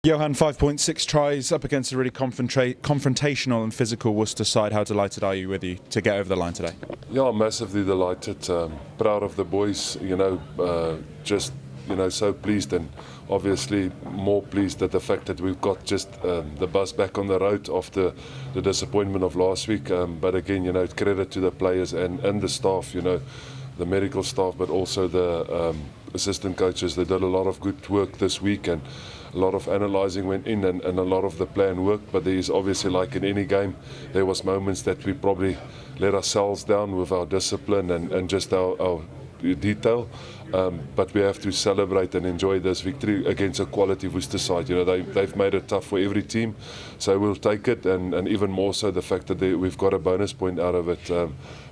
Johan, 5.6 tries up against a really confrontational and physical Worcester side. How delighted are you to get over the line today? Yeah, massively delighted, proud of the boys, just so pleased, and obviously more pleased at the fact that we've got just the bus back on the road after the disappointment of last week. But again, credit to the players and the staff, the medical staff, but also the assistant coaches. They did a lot of good work this week, and a lot of analysing went in, and a lot of the plan worked. But there is obviously, like in any game, there was moments that we probably let ourselves down with our discipline and just our detail. But we have to celebrate and enjoy this victory against a quality Worcester side. They've made it tough for every team, so we'll take it, and even more so the fact that we've got a bonus point out of it.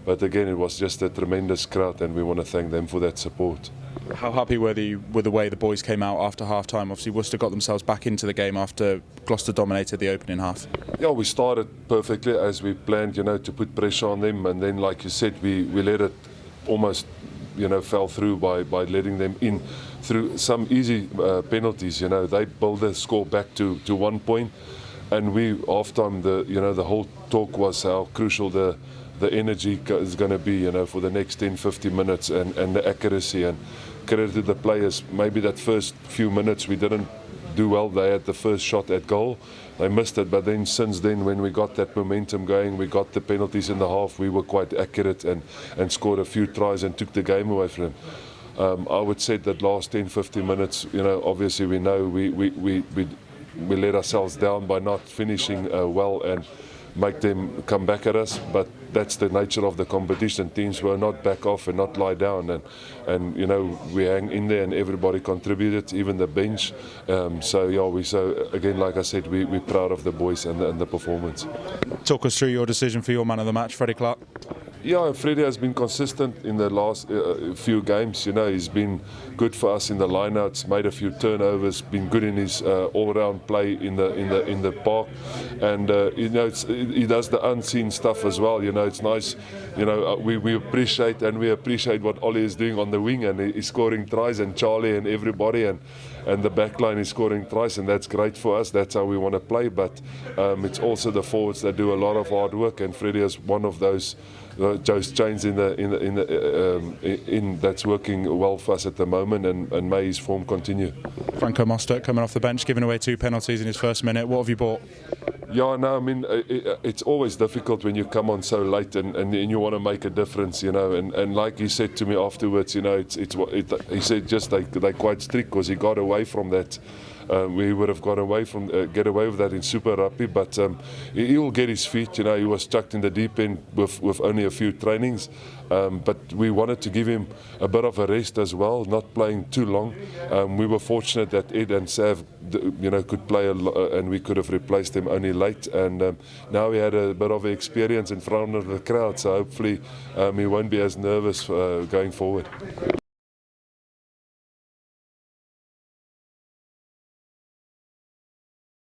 But again, it was just a tremendous crowd, and we want to thank them for that support. How happy were you with the way the boys came out after half-time? Obviously, Worcester got themselves back into the game after Gloucester dominated the opening half. Yeah, we started perfectly as we planned, to put pressure on them, and then, like you said, we let it almost fell through by letting them in through some easy penalties. They built the score back to 1 point, and we half-time, the whole talk was how crucial the energy is going to be, for the next 10-15 minutes, and the accuracy. And credit to the players. Maybe that first few minutes we didn't do well. They had the first shot at goal, they missed it, but then since then, when we got that momentum going, we got the penalties in the half, we were quite accurate and scored a few tries and took the game away from them. I would say that last 10-15 minutes, obviously we know we let ourselves down by not finishing well and make them come back at us, but that's the nature of the competition. Teams will not back off and not lie down, and we hang in there, and everybody contributed, even the bench. So again, like I said, we're proud of the boys and the performance. Talk us through your decision for your man of the match, Freddie Clark. Yeah, Freddie has been consistent in the last few games. He's been good for us in the lineouts, made a few turnovers, been good in his all-round play in the park, and he does the unseen stuff as well. It's nice. We appreciate what Ollie is doing on the wing, and he's scoring tries, and Charlie and everybody, and the back line is scoring tries, and that's great for us. That's how we want to play. But it's also the forwards that do a lot of hard work, and Freddie is one of those chains in that's working well for us at the moment, and may his form continue. Franco Mostert coming off the bench, giving away 2 penalties in his first minute. What have you bought? Yeah, no, I mean, it's always difficult when you come on so late and you want to make a difference, and like he said to me afterwards, he said just they're quite strict because he got away from that. We would have got away from get away with that in Super Rugby, but he will get his feet. He was chucked in the deep end with only a few trainings, but we wanted to give him a bit of a rest as well, not playing too long. We were fortunate that Ed and Sav, could play and we could have replaced them only late. And now we had a bit of experience in front of the crowd, so hopefully he won't be as nervous going forward.